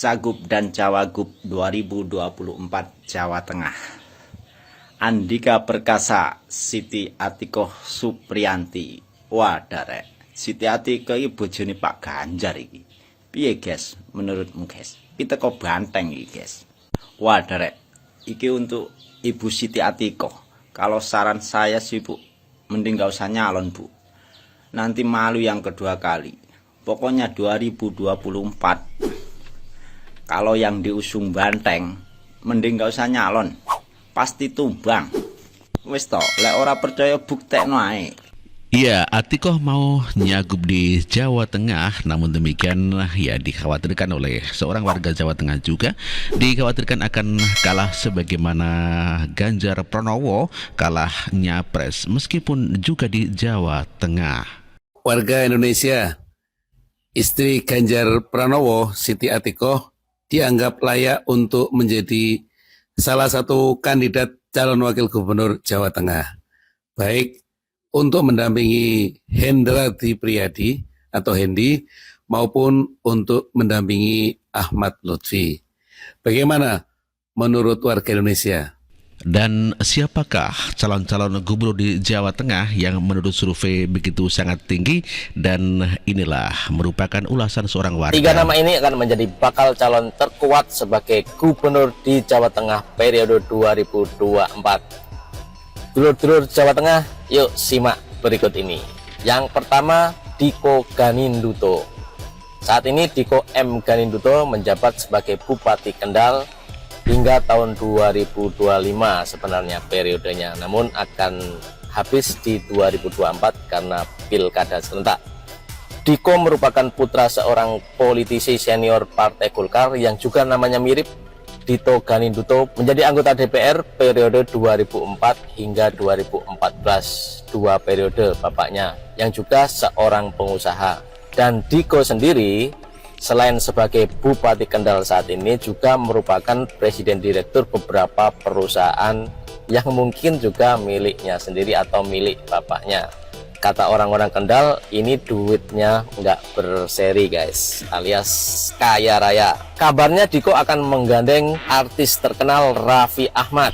Cagup dan Cawagup 2024 Jawa Tengah. Andika Perkasa, Siti Atikoh Supriyanti. Wah, darek. Siti Atikoh iki bojone Pak Ganjar iki. Piye, guys? Menurutmu, guys? Kita kok banteng iki, guys. Wah, darek. Iki untuk Ibu Siti Atikoh. Kalau saran saya sih, Bu, mending gak usah nyalon, Bu. Nanti malu yang kedua kali. Pokoknya 2024 kalau yang diusung banteng, mending gak usah nyalon. Pasti tumbang. Wis to, lek ora percaya buktekno ae. Iya, Atikoh mau nyagup di Jawa Tengah, namun demikian ya dikhawatirkan oleh seorang warga Jawa Tengah juga, dikhawatirkan akan kalah sebagaimana Ganjar Pranowo kalah nyapres meskipun juga di Jawa Tengah. Warga Indonesia, istri Ganjar Pranowo, Siti Atikoh, dianggap layak untuk menjadi salah satu kandidat calon wakil gubernur Jawa Tengah. Baik untuk mendampingi Hendrati Priyadi atau Hendi maupun untuk mendampingi Ahmad Lutfi. Bagaimana menurut warga Indonesia? Dan siapakah calon-calon gubernur di Jawa Tengah yang menurut survei begitu sangat tinggi? Dan inilah merupakan ulasan seorang warga. 3 nama ini akan menjadi bakal calon terkuat sebagai gubernur di Jawa Tengah periode 2024. Dulur-dulur Jawa Tengah, yuk simak berikut ini. Yang pertama, Diko Ganinduto. Saat ini Diko M. Ganinduto menjabat sebagai Bupati Kendal hingga tahun 2025 sebenarnya periodenya, namun akan habis di 2024 karena pilkada serentak. Diko merupakan putra seorang politisi senior Partai Golkar yang juga namanya mirip. Dito Ganinduto menjadi anggota DPR periode 2004 hingga 2014, 2 periode bapaknya yang juga seorang pengusaha. Dan Diko sendiri selain sebagai Bupati Kendal saat ini juga merupakan Presiden Direktur beberapa perusahaan yang mungkin juga miliknya sendiri atau milik bapaknya. Kata orang-orang Kendal, ini duitnya nggak berseri guys, alias kaya raya. Kabarnya Diko akan menggandeng artis terkenal Raffi Ahmad.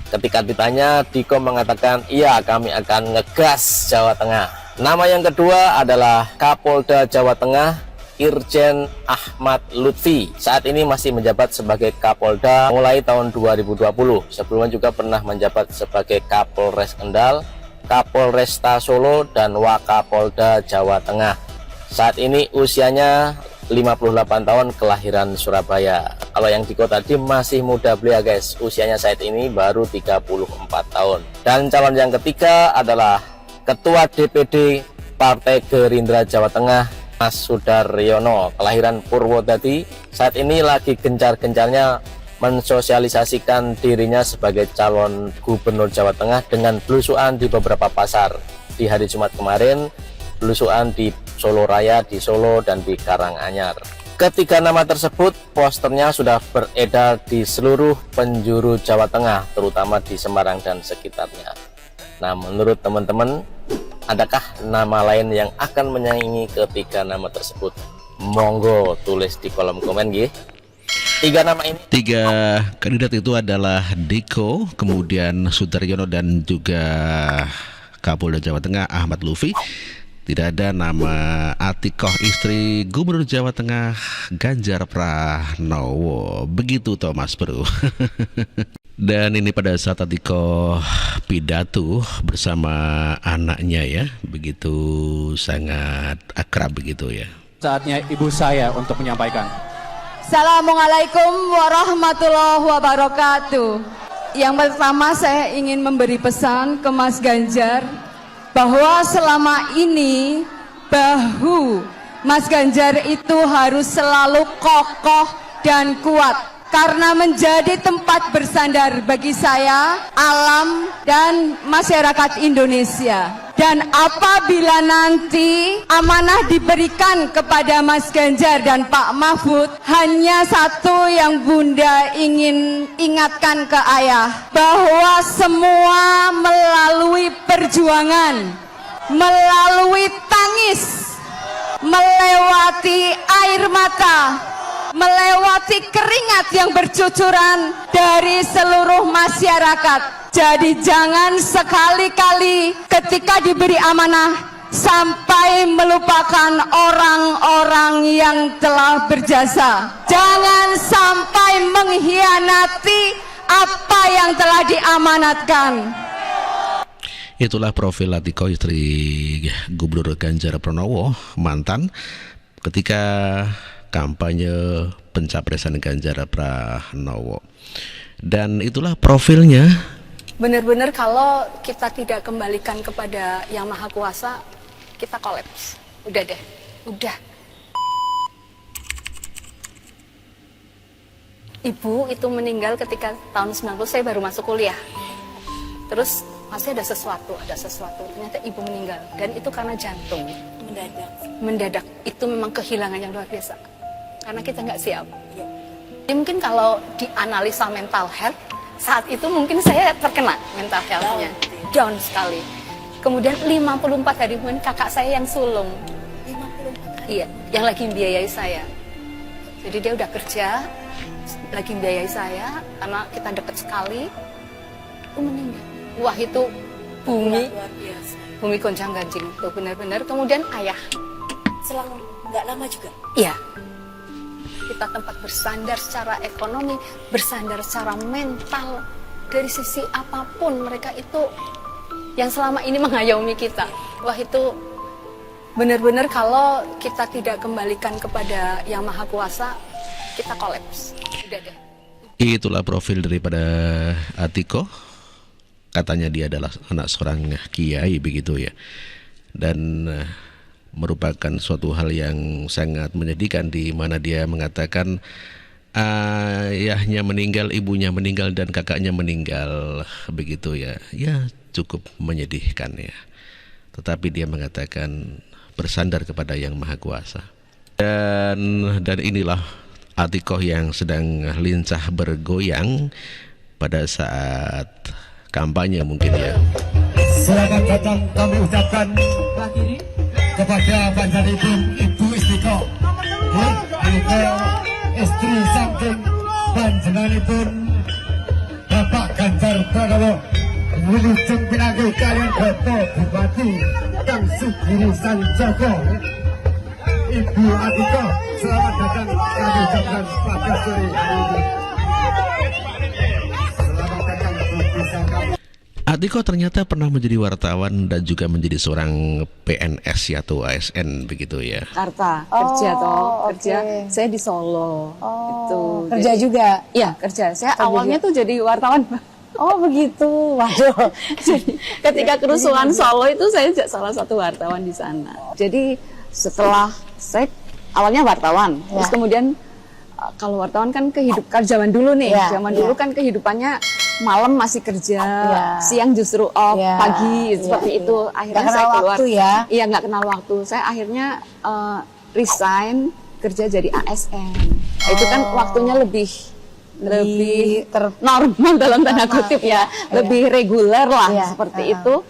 Ketika ditanya, Diko mengatakan, iya kami akan ngegas Jawa Tengah. Nama yang kedua adalah Kapolda Jawa Tengah, Irjen Ahmad Lutfi. Saat ini masih menjabat sebagai Kapolda mulai tahun 2020. Sebelumnya juga pernah menjabat sebagai Kapolres Kendal, Kapolresta Solo, dan Wakapolda Jawa Tengah. Saat ini usianya 58 tahun, kelahiran Surabaya. Kalau yang Diko tadi masih muda belia guys, usianya saat ini baru 34 tahun. Dan calon yang ketiga adalah Ketua DPD Partai Gerindra Jawa Tengah, Mas Sudaryono, kelahiran Purwodadi. Saat ini lagi gencar-gencarnya mensosialisasikan dirinya sebagai calon gubernur Jawa Tengah dengan belusuan di beberapa pasar. Di hari Jumat kemarin, belusuan di Solo Raya, di Solo, dan di Karanganyar. Ketiga nama tersebut posternya sudah beredar di seluruh penjuru Jawa Tengah, terutama di Semarang dan sekitarnya. Nah, menurut teman-teman, adakah nama lain yang akan menyaingi ketiga nama tersebut? Monggo tulis di kolom komen ya. 3 nama ini. 3 kandidat itu adalah Diko, kemudian Sudaryono, dan juga Kapolda Jawa Tengah Ahmad Lutfi. Tidak ada nama Atikoh, istri Gubernur Jawa Tengah Ganjar Pranowo. Begitu Thomas Bro. Dan ini pada saat Atikoh pidato bersama anaknya ya, begitu sangat akrab begitu ya. Saatnya ibu saya untuk menyampaikan. Assalamualaikum warahmatullahi wabarakatuh. Yang pertama saya ingin memberi pesan ke Mas Ganjar bahwa selama ini bahu Mas Ganjar itu harus selalu kokoh dan kuat. Karena menjadi tempat bersandar bagi saya, alam, dan masyarakat Indonesia. Dan apabila nanti amanah diberikan kepada Mas Ganjar dan Pak Mahfud, hanya satu yang Bunda ingin ingatkan ke ayah, bahwa semua melalui perjuangan, melalui tangis, melewati air mata, melewati keringat yang bercucuran dari seluruh masyarakat. Jadi jangan sekali-kali ketika diberi amanah sampai melupakan orang-orang yang telah berjasa. Jangan sampai mengkhianati apa yang telah diamanatkan. Itulah profil Atiko, istri Gubernur Ganjar Pranowo, mantan ketika kampanye pencapresan Ganjar Pranowo. Dan itulah profilnya. Benar-benar kalau kita tidak kembalikan kepada Yang Maha Kuasa, kita kolaps. Udah deh, udah. Ibu itu meninggal ketika tahun 90, saya baru masuk kuliah. Terus masih ada sesuatu. Ternyata ibu meninggal. Dan itu karena jantung. Mendadak. Itu memang kehilangan yang luar biasa. Karena kita nggak siap. Ya, mungkin kalau dianalisa mental health, saat itu mungkin saya terkena mental health-nya. Down sekali. Kemudian 54 hari kemudian kakak saya yang sulung. 54 hari? Iya, yang lagi membiayai saya. Jadi dia udah kerja, lagi membiayai saya, karena kita deket sekali. Itu meninggal. Wah, itu bumi goncang ganjing. Itu benar-benar. Kemudian ayah. Selang nggak lama juga? Iya. Kita tempat bersandar secara ekonomi, bersandar secara mental. Dari sisi apapun mereka itu yang selama ini mengayomi kita. Wah, itu benar-benar kalau kita tidak kembalikan kepada Yang Maha Kuasa, kita kolaps. Udah deh. Itulah profil daripada Atiko. Katanya dia adalah anak seorang kiai begitu ya. Dan merupakan suatu hal yang sangat menyedihkan, di mana dia mengatakan ayahnya meninggal, ibunya meninggal, dan kakaknya meninggal begitu ya. Ya, cukup menyedihkan ya. Tetapi dia mengatakan bersandar kepada Yang Maha Kuasa. Dan inilah Atiko yang sedang lincah bergoyang pada saat kampanye mungkin ya. Selamat datang kami ucapkan kepada panjenengan Ibu Istiqo, istri saking panjenenganipun Bapak Ganjar Pranowo, wilujeng pinanggih kalian Bapak Bupati Kang Sugiri Sanjoko. Ibu Atiko, selamat datang kami ucapkan pada sore hari ini. Selamat datang bersama kami. Atiko ternyata pernah menjadi wartawan dan juga menjadi seorang PNS ya, atau ASN begitu ya. Jakarta kerja. Saya di Solo. Itu Kerja juga? Iya, kerja. Saya awalnya tuh jadi wartawan. Oh begitu, waduh. Jadi ketika kerusuhan Solo itu saya salah satu wartawan di sana. Jadi setelah saya awalnya wartawan, terus kemudian kalau wartawan kan kehidupan zaman dulu nih, zaman dulu kan kehidupannya malam masih kerja, siang justru off, pagi seperti itu. Akhirnya nggak saya kenal keluar. Waktu ya? Iya, nggak kenal waktu. Saya akhirnya resign kerja jadi ASN. Itu kan waktunya lebih normal dalam tanda kutip ya, lebih reguler lah seperti itu.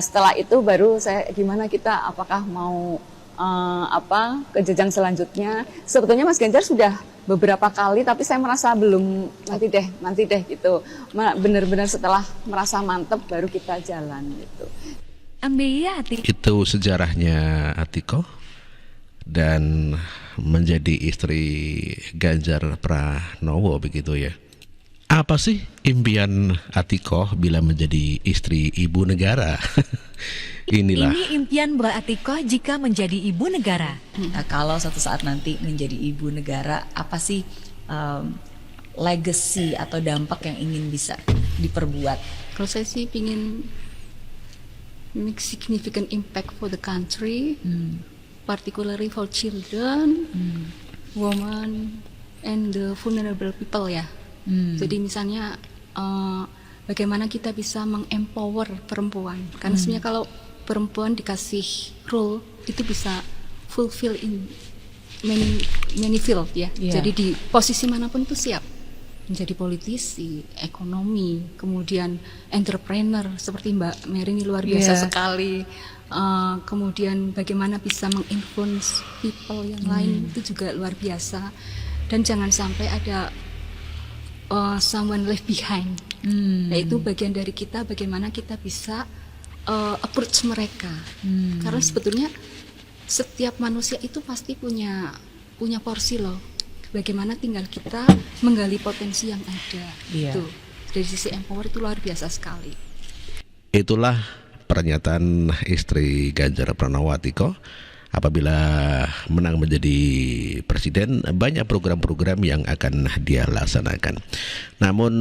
Setelah itu baru saya gimana kita apakah mau ke jenjang selanjutnya. Sebetulnya Mas Ganjar sudah beberapa kali, tapi saya merasa belum, nanti deh gitu. Benar-benar setelah merasa mantep baru kita jalan gitu. Itu sejarahnya Atiko dan menjadi istri Ganjar Pranowo begitu ya. Apa sih impian Atiko bila menjadi istri ibu negara? Inilah. Ini impian Mbak Atiko jika menjadi ibu negara. Kalau suatu saat nanti menjadi ibu negara, apa sih legacy atau dampak yang ingin bisa diperbuat? Kalau saya sih ingin make significant impact for the country, particularly for children, women, and the vulnerable people ya. Jadi misalnya bagaimana kita bisa mengempower perempuan, karena sebenarnya kalau perempuan dikasih role itu bisa fulfill in many field ya. Jadi di posisi manapun itu siap menjadi politisi, ekonomi, kemudian entrepreneur seperti Mbak Mary ini luar biasa sekali. Kemudian bagaimana bisa menginfluence people yang lain itu juga luar biasa. dan jangan sampai ada someone left behind. Nah, itu bagian dari kita, bagaimana kita bisa approach mereka. Karena sebetulnya setiap manusia itu pasti punya porsi loh. Bagaimana tinggal kita menggali potensi yang ada. Iya. Tuh, dari sisi empower itu luar biasa sekali. Itulah pernyataan istri Ganjar Pranowo Atiko. Apabila menang menjadi presiden, banyak program-program yang akan dia laksanakan. Namun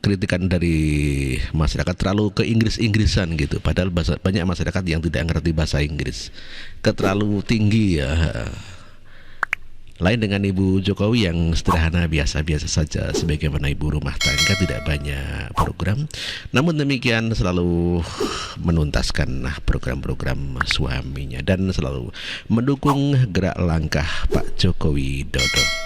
kritikan dari masyarakat terlalu ke Inggris-Inggrisan gitu. Padahal banyak masyarakat yang tidak ngerti bahasa Inggris. Terlalu tinggi ya. Lain dengan Ibu Jokowi yang sederhana, biasa-biasa saja, sebagaimana ibu rumah tangga, tidak banyak program. Namun demikian selalu menuntaskan program-program suaminya dan selalu mendukung gerak langkah Pak Joko Widodo.